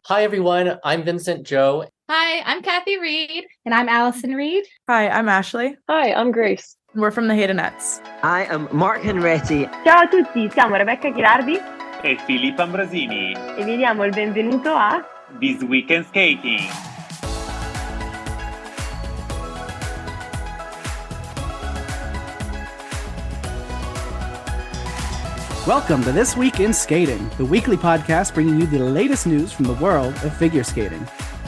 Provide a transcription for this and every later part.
Hi, everyone. I'm Vincent Joe. Hi, I'm Kathy Reed. And I'm Allison Reed. Hi, I'm Ashley. Hi, I'm Grace. We're from the Haydenettes. I am Mark Henretti. Ciao a tutti, siamo Rebecca Ghirardi e Filippo Ambrosini e vi diamo il benvenuto a This Week in Skating. Welcome to This Week in Skating, the weekly podcast bringing you the latest news from the world of figure skating.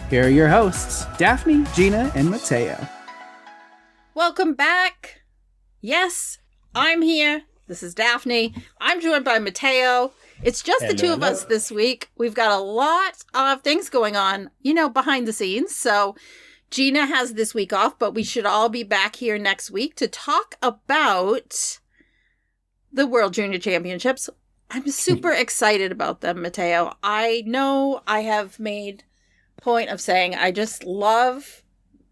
Here are your hosts, Daphne, Gina, and Matteo. Welcome back. Yes, I'm here. This is Daphne. I'm joined by Matteo. It's just the two of us this week. We've got a lot of things going on, behind the scenes. So Gina has this week off, but we should all be back here next week to talk about the World Junior Championships. I'm super excited about them, Matteo. I know I have made point of saying I just love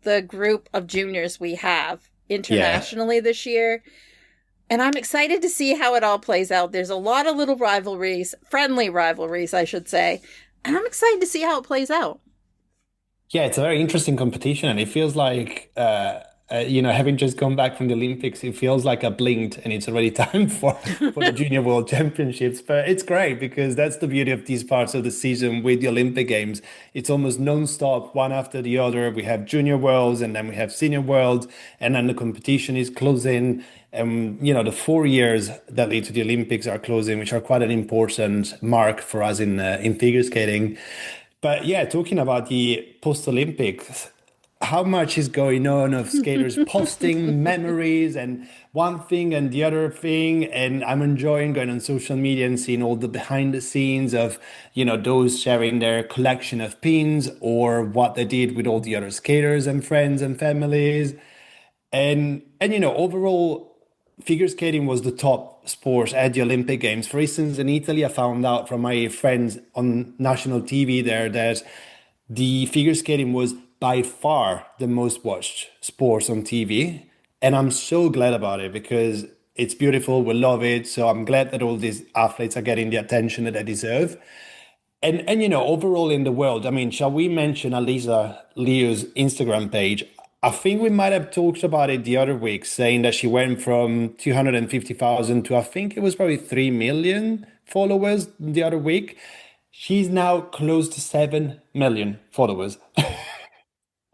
the group of juniors we have internationally this year. And I'm excited to see how it all plays out. There's a lot of little rivalries, friendly rivalries, I should say. And I'm excited to see how it plays out. Yeah, it's a very interesting competition. And it feels like, having just come back from the Olympics, it feels like I blinked and it's already time for the Junior World Championships. But it's great because that's the beauty of these parts of the season with the Olympic Games. It's almost non-stop, one after the other. We have Junior Worlds and then we have Senior World, and then the competition is closing. And, the 4 years that lead to the Olympics are closing, which are quite an important mark for us in figure skating. But yeah, talking about the post-Olympics, how much is going on of skaters posting memories and one thing and the other thing. And I'm enjoying going on social media and seeing all the behind the scenes of, those sharing their collection of pins or what they did with all the other skaters and friends and families. And overall, figure skating was the top sport at the Olympic Games. For instance, in Italy, I found out from my friends on national TV there that the figure skating was by far the most watched sports on TV. And I'm so glad about it because it's beautiful. We love it. So I'm glad that all these athletes are getting the attention that they deserve. And overall in the world, shall we mention Alisa Liu's Instagram page? I think we might have talked about it the other week, saying that she went from 250,000 to I think it was probably 3 million followers the other week. She's now close to 7 million followers.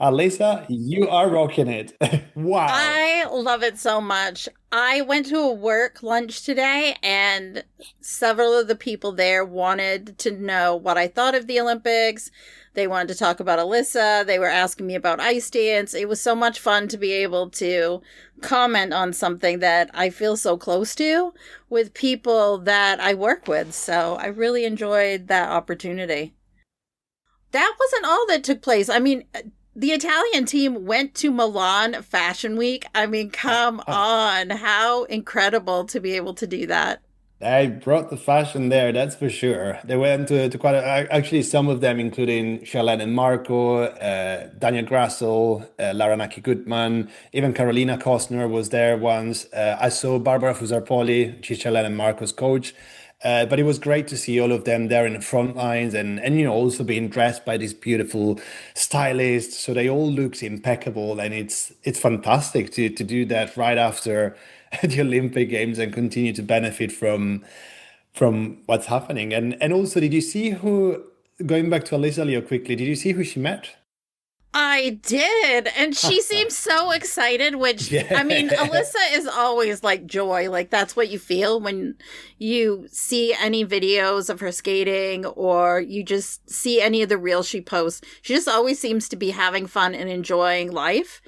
Alisa, you are rocking it. Wow. I love it so much. I went to a work lunch today and several of the people there wanted to know what I thought of the Olympics. They wanted to talk about Alisa. They were asking me about ice dance. It was so much fun to be able to comment on something that I feel so close to with people that I work with. So I really enjoyed that opportunity. That wasn't all that took place. The Italian team went to Milan Fashion Week. Come on. How incredible to be able to do that. They brought the fashion there, that's for sure. They went to quite actually some of them, including Charlene and Marco, Daniel Grassel, Lara Naki-Gutman, even Carolina Kostner was there once. I saw Barbara Fusarpoli, she's Charlene and Marco's coach. But it was great to see all of them there in the front lines and also being dressed by these beautiful stylists. So they all looked impeccable, and it's fantastic to do that right after the Olympic Games and continue to benefit from what's happening. And also, did you see going back to Alisa Leo quickly, did you see who she met? I did. And she seems so excited, which, Alisa is always like joy. Like, that's what you feel when you see any videos of her skating or you just see any of the reels she posts. She just always seems to be having fun and enjoying life.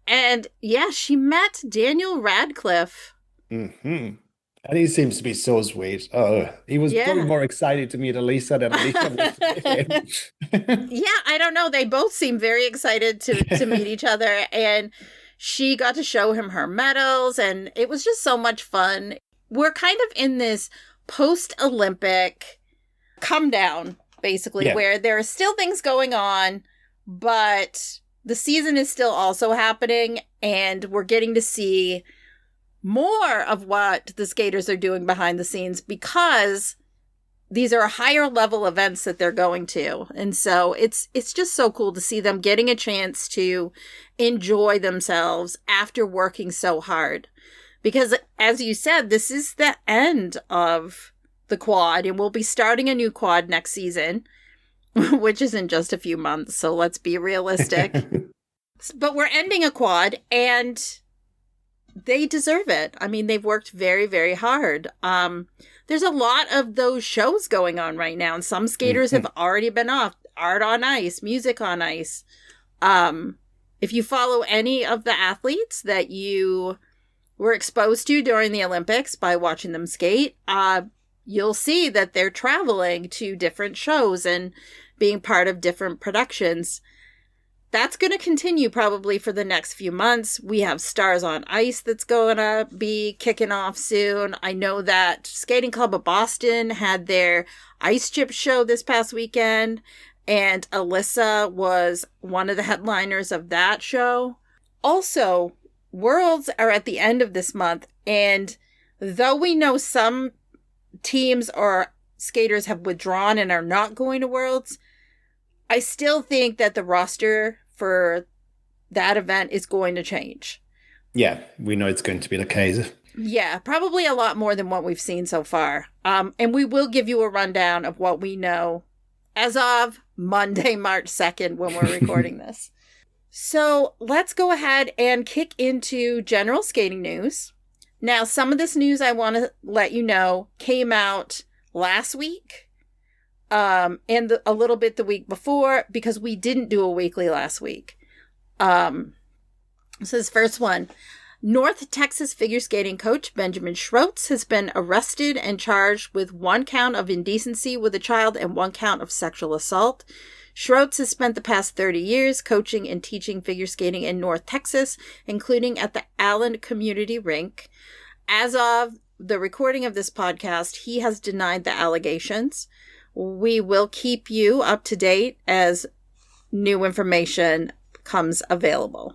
And yeah, she met Daniel Radcliffe. Mm-hmm. And he seems to be so sweet. Oh, he was probably more excited to meet Alisa than Alisa was to him. Yeah, I don't know. They both seem very excited to meet each other. And she got to show him her medals. And it was just so much fun. We're kind of in this post-Olympic come down, basically, where there are still things going on, but the season is still also happening. And we're getting to see more of what the skaters are doing behind the scenes because these are higher level events that they're going to. And so it's just so cool to see them getting a chance to enjoy themselves after working so hard. Because as you said, this is the end of the quad, and we'll be starting a new quad next season, which is in just a few months. So let's be realistic. But we're ending a quad, and they deserve it. I mean, they've worked very, very hard. There's a lot of those shows going on right now, and some skaters have already been off. Art on ice, music on ice. If you follow any of the athletes that you were exposed to during the Olympics by watching them skate, you'll see that they're traveling to different shows and being part of different productions. That's going to continue probably for the next few months. We have Stars on Ice that's going to be kicking off soon. I know that Skating Club of Boston had their ice chip show this past weekend, and Alyssa was one of the headliners of that show. Also, Worlds are at the end of this month, and though we know some teams or skaters have withdrawn and are not going to Worlds, I still think that the roster for that event is going to change. Yeah, we know it's going to be the case. Yeah, probably a lot more than what we've seen so far. And we will give you a rundown of what we know as of Monday, March 2nd, when we're recording this. So let's go ahead and kick into general skating news. Now, some of this news I want to let you know came out last week. And a little bit the week before, because we didn't do a weekly last week. So this first one, North Texas figure skating coach Benjamin Schroetz has been arrested and charged with 1 count of indecency with a child and 1 count of sexual assault. Schroetz has spent the past 30 years coaching and teaching figure skating in North Texas, including at the Allen Community Rink. As of the recording of this podcast, he has denied the allegations. We will keep you up to date as new information comes available.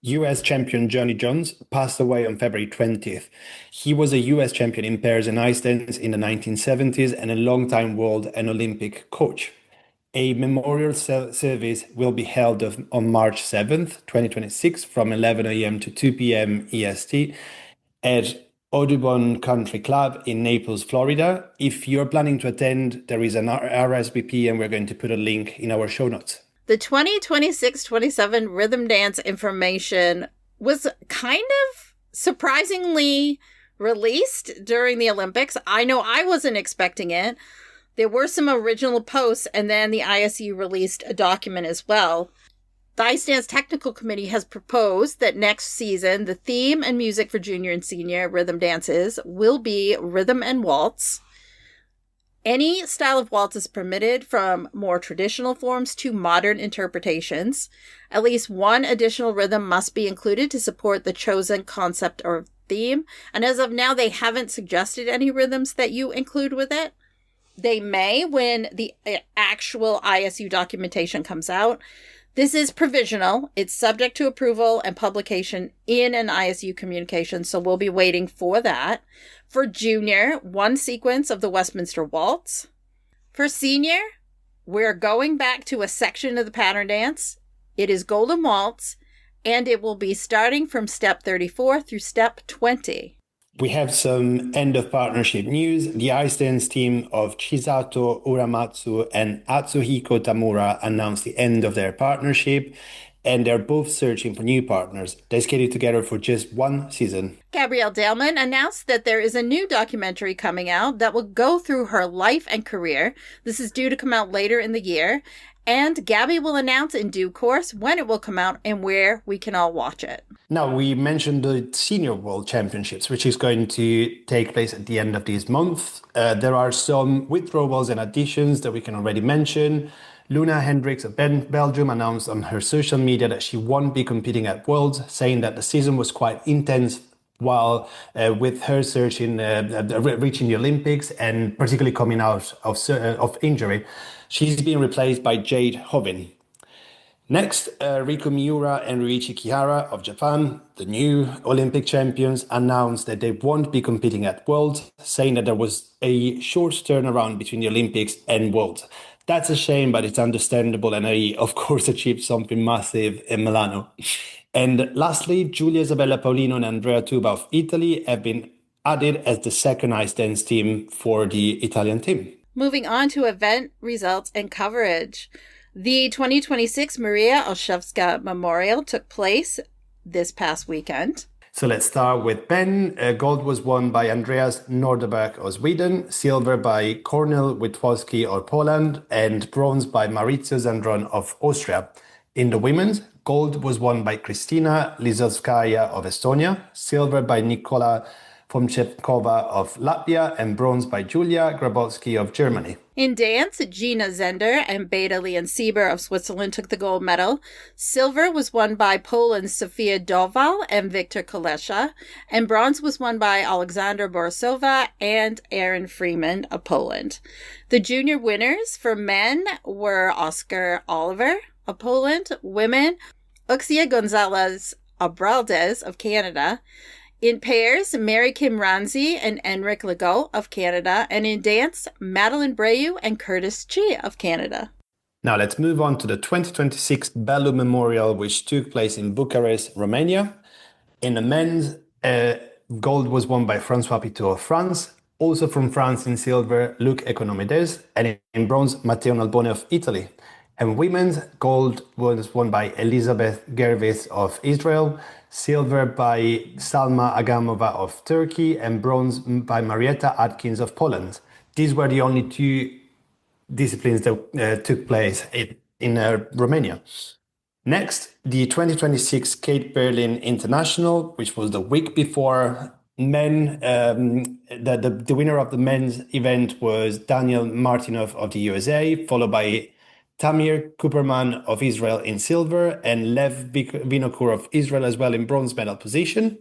US champion Johnny Jones passed away on February 20th. He was a US champion in pairs and ice dance in the 1970s and a longtime world and Olympic coach. A memorial service will be held on March 7th, 2026 from 11 a.m. to 2 p.m. EST at Audubon Country Club in Naples, Florida. If you're planning to attend, there is an RSVP, and we're going to put a link in our show notes. The 2026-27 rhythm dance information was kind of surprisingly released during the Olympics. I know I wasn't expecting it. There were some original posts, and then the ISU released a document as well. The Ice Dance Technical Committee has proposed that next season, the theme and music for junior and senior rhythm dances will be rhythm and waltz. Any style of waltz is permitted, from more traditional forms to modern interpretations. At least 1 additional rhythm must be included to support the chosen concept or theme. And as of now, they haven't suggested any rhythms that you include with it. They may when the actual ISU documentation comes out. This is provisional. It's subject to approval and publication in an ISU communication, so we'll be waiting for that. For junior, 1 sequence of the Westminster Waltz. For senior, we're going back to a section of the pattern dance. It is Golden Waltz, and it will be starting from step 34 through step 20. We have some end of partnership news. The ice dance team of Chisato Uramatsu and Atsuhiko Tamura announced the end of their partnership, and they're both searching for new partners. They skated together for just 1 season. Gabrielle Daleman announced that there is a new documentary coming out that will go through her life and career. This is due to come out later in the year, and Gabby will announce in due course when it will come out and where we can all watch it. Now, we mentioned the Senior World Championships, which is going to take place at the end of this month. There are some withdrawals and additions that we can already mention. Luna Hendricks of Belgium announced on her social media that she won't be competing at Worlds, saying that the season was quite intense while with her searching, reaching the Olympics and particularly coming out of injury. She's being replaced by Jade Hovin. Next, Riku Miura and Ryuichi Kihara of Japan, the new Olympic champions, announced that they won't be competing at Worlds, saying that there was a short turnaround between the Olympics and Worlds. That's a shame, but it's understandable, and they, of course, achieved something massive in Milano. And lastly, Giulia Isabella Paolino and Andrea Tuba of Italy have been added as the second ice dance team for the Italian team. Moving on to event results and coverage. The 2026 Maria Olszewska Memorial took place this past weekend. So let's start with men. Gold was won by Andreas Norderberg of Sweden, silver by Kornel Witwowski of Poland, and bronze by Maurizio Zandron of Austria. In the women's, gold was won by Kristina Lizovskaya of Estonia, silver by Nikola Fomchevkova of Latvia, and bronze by Julia Grabowski of Germany. In dance, Gina Zender and Beta Leon-Sieber of Switzerland took the gold medal. Silver was won by Poland's Sofia Doval and Victor Kolesza, and bronze was won by Alexandra Borisova and Aaron Freeman of Poland. The junior winners for men were Oscar Oliver of Poland, women, Uxia Gonzalez Abraldez of Canada. In pairs, Mary Kim Ranzi and Enric Legault of Canada, and in dance, Madeline Breu and Curtis Chi of Canada. Now let's move on to the 2026 Bellu Memorial, which took place in Bucharest, Romania. In the men's, gold was won by François Pitot of France. Also from France in silver, Luc Economides, and in bronze, Matteo Nalbone of Italy. And women's, gold was won by Elizabeth Gervais of Israel, silver by Salma Agamova of Turkey, and bronze by Marietta Atkins of Poland. These were the only two disciplines that took place in Romania. Next, the 2026 Skate Berlin International, which was the week before men. The winner of the men's event was Daniel Martinov of the USA, followed by Tamir Kuperman of Israel in silver, and Lev Vinokur of Israel as well in bronze medal position.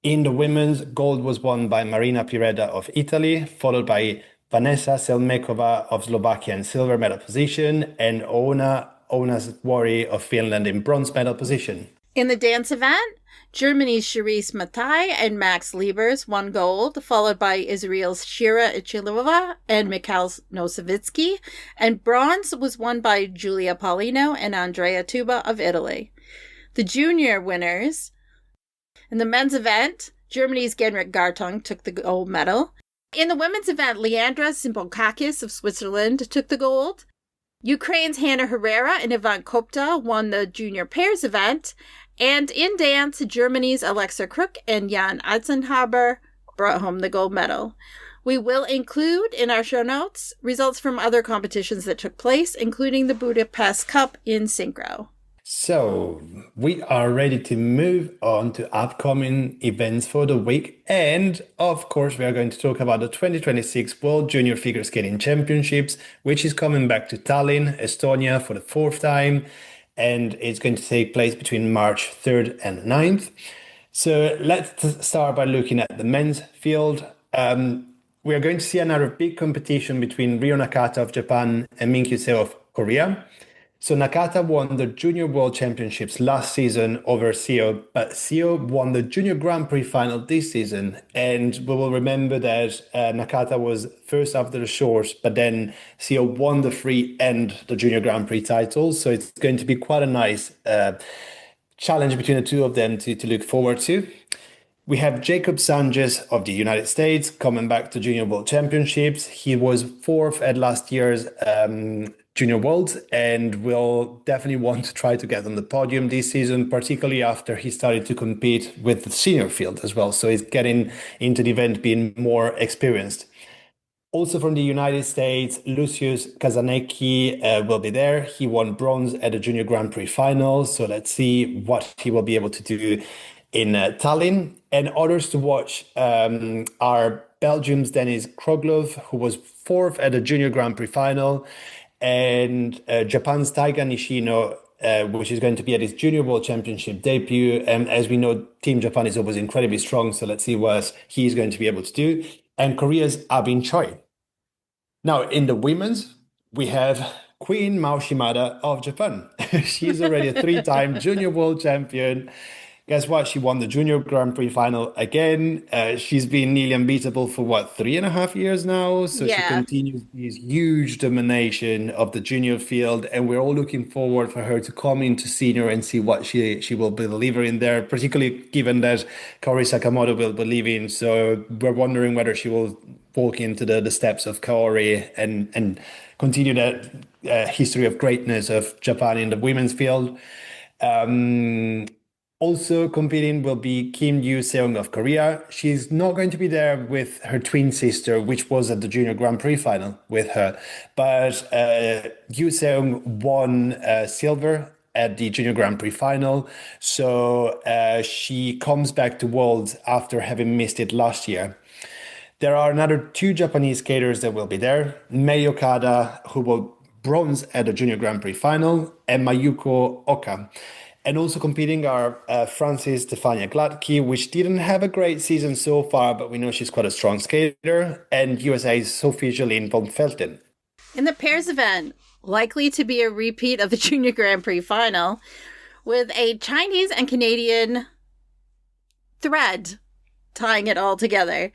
In the women's, gold was won by Marina Pireda of Italy, followed by Vanessa Selmekova of Slovakia in silver medal position, and Oona Ounasvuori of Finland in bronze medal position. In the dance event, Germany's Charisse Matai and Max Liebers won gold, followed by Israel's Shira Ichilova and Mikhail Nosovitsky, and bronze was won by Giulia Paolino and Andrea Tuba of Italy. The junior winners, in the men's event, Germany's Genrikh Gartung took the gold medal. In the women's event, Leandra Simpolkakis of Switzerland took the gold. Ukraine's Hannah Herrera and Ivan Kopta won the junior pairs event. And in dance, Germany's Alexa Kruk and Jan Eisenhaber brought home the gold medal. We will include in our show notes results from other competitions that took place, including the Budapest Cup in synchro. So we are ready to move on to upcoming events for the week. And of course, we are going to talk about the 2026 World Junior Figure Skating Championships, which is coming back to Tallinn, Estonia for the fourth time. And it's going to take place between March 3rd and 9th. So let's start by looking at the men's field. We are going to see another big competition between Ryo Nakata of Japan and Minkyu Seo of Korea. So Nakata won the Junior World Championships last season over Seo, but Seo won the Junior Grand Prix final this season. And we will remember that Nakata was first after the short, but then Seo won the free and the Junior Grand Prix title. So it's going to be quite a nice challenge between the two of them to look forward to. We have Jacob Sanchez of the United States coming back to Junior World Championships. He was fourth at last year's Junior Worlds and will definitely want to try to get on the podium this season, particularly after he started to compete with the senior field as well. So he's getting into the event being more experienced. Also from the United States, Lucius Kazanecki will be there. He won bronze at the Junior Grand Prix final. So let's see what he will be able to do in Tallinn. And others to watch are Belgium's Denis Kroglov, who was fourth at the Junior Grand Prix final, and Japan's Taiga Nishino, which is going to be at his Junior World Championship debut. And as we know, Team Japan is always incredibly strong, so let's see what he's going to be able to do. And Korea's Abin Choi. Now, in the women's, we have Queen Mao Shimada of Japan. She's already a three-time junior world champion. Guess what? She won the Junior Grand Prix final again. She's been nearly unbeatable for 3.5 years now. So she continues this huge domination of the junior field, and we're all looking forward for her to come into senior and see what she will be delivering there, particularly given that Kaori Sakamoto will be leaving. So we're wondering whether she will walk into the steps of Kaori and continue that history of greatness of Japan in the women's field. Also competing will be Kim Yoo-seong of Korea. She's not going to be there with her twin sister, which was at the Junior Grand Prix final with her. But Yoo-seong won silver at the Junior Grand Prix final. So she comes back to Worlds after having missed it last year. There are another two Japanese skaters that will be there. Mei Okada, who will bronze at the Junior Grand Prix final, and Mayuko Oka. And also competing are Francis Stefania Gladke, which didn't have a great season so far, but we know she's quite a strong skater, and USA's Sophie Jolene von Felten. In the pairs event, likely to be a repeat of the Junior Grand Prix final, with a Chinese and Canadian thread tying it all together.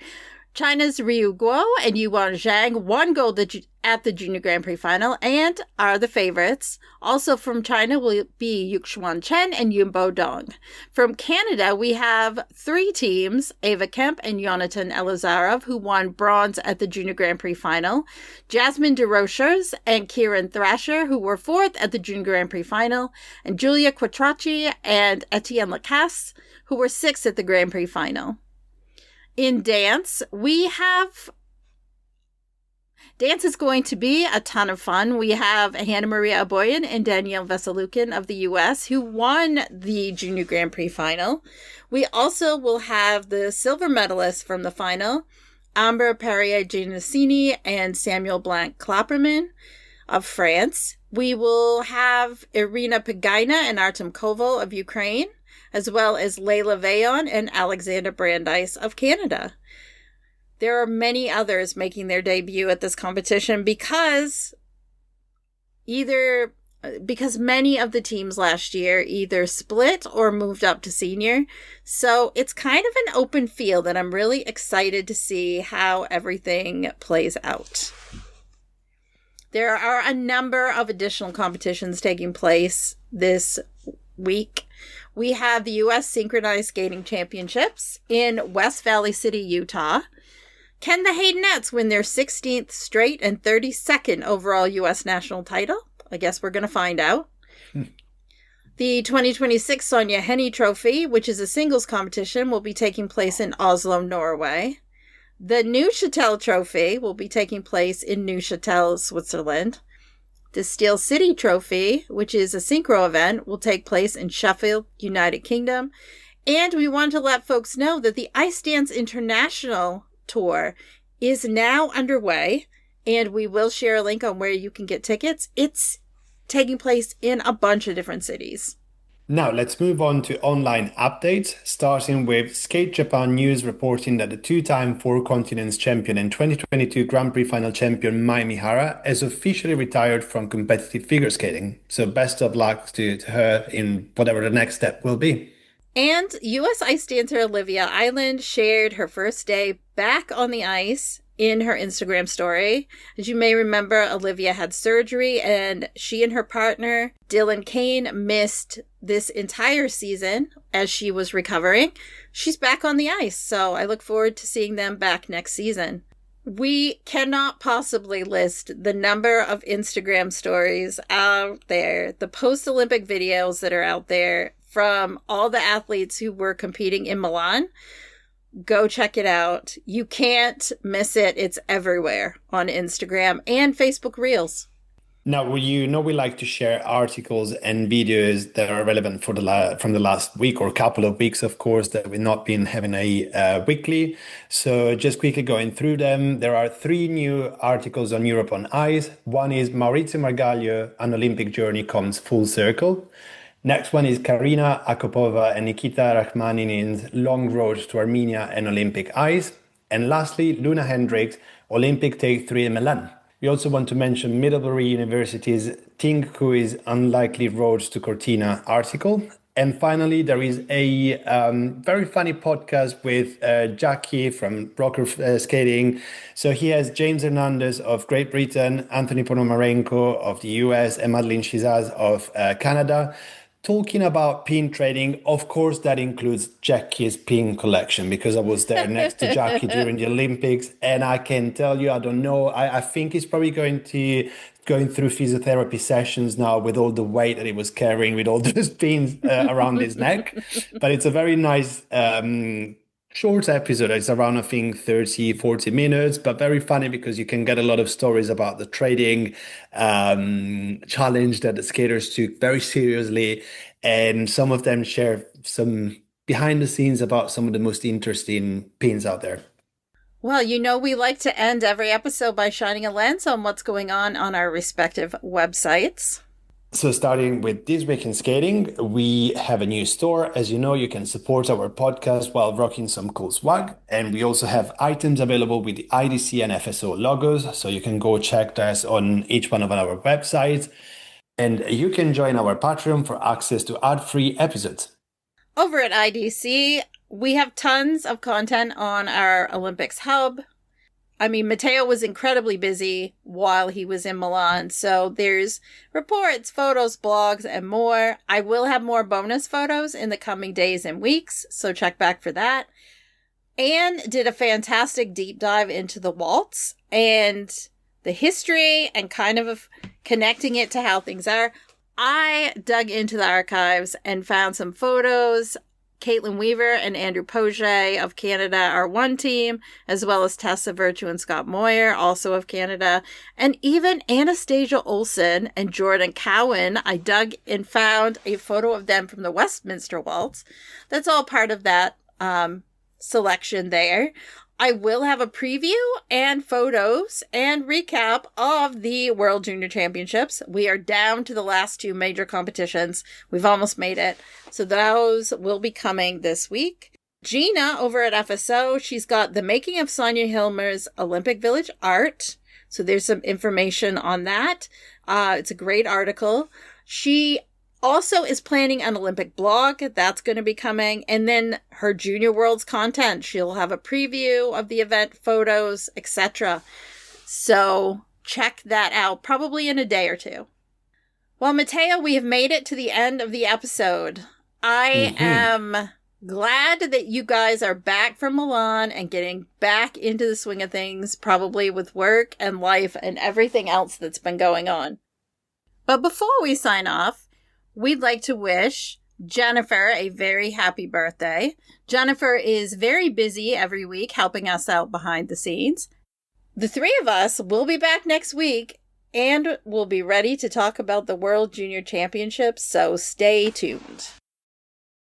China's Ryu Guo and Yuan Zhang won gold at the Junior Grand Prix final and are the favorites. Also from China will be Yuxuan Chen and Yunbo Dong. From Canada, we have three teams, Ava Kemp and Jonathan Elizarov, who won bronze at the Junior Grand Prix final, Jasmine DeRochers and Kieran Thrasher, who were fourth at the Junior Grand Prix final, and Julia Quattrocchi and Etienne Lacasse, who were sixth at the Grand Prix final. In dance, dance is going to be a ton of fun. We have Hannah Maria Aboyan and Danielle Veselukin of the U.S. who won the Junior Grand Prix final. We also will have the silver medalists from the final, Amber Perrier-Genesini and Samuel Blanc-Klapperman of France. We will have Irina Pagaina and Artem Koval of Ukraine, as well as Layla Vayon and Alexander Brandeis of Canada. There are many others making their debut at this competition because many of the teams last year either split or moved up to senior. So it's kind of an open field, and I'm really excited to see how everything plays out. There are a number of additional competitions taking place this week. We have the U.S. Synchronized Skating Championships in West Valley City, Utah. Can the Haydenettes win their 16th straight and 32nd overall U.S. national title? I guess we're going to find out. The 2026 Sonja Hennie Trophy, which is a singles competition, will be taking place in Oslo, Norway. The Neuchâtel Trophy will be taking place in Neuchâtel, Switzerland. The Steel City Trophy, which is a synchro event, will take place in Sheffield, United Kingdom. And we want to let folks know that the Ice Dance International Tour is now underway, and we will share a link on where you can get tickets. It's taking place in a bunch of different cities. Now let's move on to online updates, starting with Skate Japan News reporting that the two-time Four Continents champion and 2022 Grand Prix final champion Mai Mihara has officially retired from competitive figure skating. So best of luck to her in whatever the next step will be. And U.S. ice dancer Olivia Island shared her first day back on the ice in her Instagram story. As you may remember, Olivia had surgery and she and her partner, Dylan Kane, missed this entire season as she was recovering. She's back on the ice, so I look forward to seeing them back next season. We cannot possibly list the number of Instagram stories out there, the post-Olympic videos that are out there from all the athletes who were competing in Milan. Go check it out. You can't miss it. It's everywhere on Instagram and Facebook Reels. Now, we like to share articles and videos that are relevant for from the last week or couple of weeks, of course, that we've not been having a weekly. So just quickly going through them, there are 3 new articles on Europe on Ice. One is Maurizio Margaglio, An Olympic Journey Comes Full Circle. Next one is Karina Akopova and Nikita Rachmanin's Long Road to Armenia and Olympic Ice. And lastly, Luna Hendricks, Olympic Take 3 in Milan. We also want to mention Middlebury University's Think Who is Unlikely Roads to Cortina article. And finally, there is a very funny podcast with Jackie from Rocker Skating. So he has James Hernandez of Great Britain, Anthony Ponomarenko of the US, and Madeline Chizaz of Canada, talking about pin trading. Of course, that includes Jackie's pin collection, because I was there next to Jackie during the Olympics. And I can tell you, I don't know, I think he's probably going through physiotherapy sessions now with all the weight that he was carrying with all those pins around his neck. But it's a very nice short episode. It's around, I think, 30, 40 minutes, but very funny because you can get a lot of stories about the trading challenge that the skaters took very seriously. And some of them share some behind the scenes about some of the most interesting pins out there. Well, we like to end every episode by shining a lens on what's going on our respective websites. So starting with This Week in Skating, we have a new store. As you know, you can support our podcast while rocking some cool swag. And we also have items available with the IDC and FSO logos. So you can go check that on each one of our websites. And you can join our Patreon for access to ad-free episodes. Over at IDC, we have tons of content on our Olympics hub. I mean, Matteo was incredibly busy while he was in Milan, so there's reports, photos, blogs, and more. I will have more bonus photos in the coming days and weeks, so check back for that. Anne did a fantastic deep dive into the waltz and the history and kind of connecting it to how things are. I dug into the archives and found some photos. Caitlin Weaver and Andrew Poget of Canada are one team, as well as Tessa Virtue and Scott Moyer, also of Canada. And even Anastasia Olsen and Jordan Cowan, I dug and found a photo of them from the Westminster Waltz. That's all part of that selection there. I will have a preview and photos and recap of the World Junior Championships. We are down to the last two major competitions. We've almost made it. So those will be coming this week. Gina over at FSO, she's got the making of Sonia Hilmer's Olympic Village art. So there's some information on that. It's a great article. She also is planning an Olympic blog. That's going to be coming. And then her Junior Worlds content. She'll have a preview of the event, photos, etc. So check that out, probably in a day or two. Well, Matteo, we have made it to the end of the episode. I am glad that you guys are back from Milan and getting back into the swing of things, probably with work and life and everything else that's been going on. But before we sign off, we'd like to wish Jennifer a very happy birthday. Jennifer is very busy every week helping us out behind the scenes. The three of us will be back next week and we'll be ready to talk about the World Junior Championships, so stay tuned.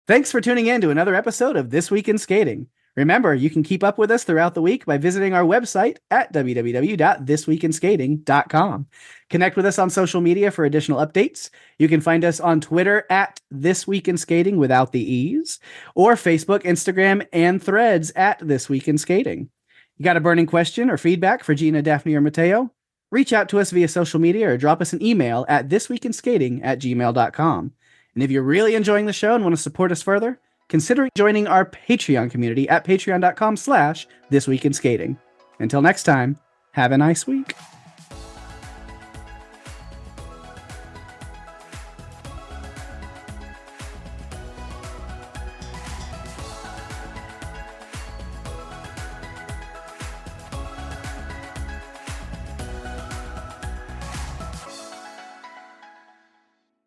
Thanks for tuning in to another episode of This Week in Skating. Remember, you can keep up with us throughout the week by visiting our website at www.thisweekinskating.com. Connect with us on social media for additional updates. You can find us on Twitter at This Week in Skating without the E's, or Facebook, Instagram, and Threads at This Week in Skating. You got a burning question or feedback for Gina, Daphne, or Matteo? Reach out to us via social media or drop us an email at thisweekinskating@gmail.com. And if you're really enjoying the show and want to support us further, consider joining our Patreon community at patreon.com/thisweekinskating. Until next time, have a nice week.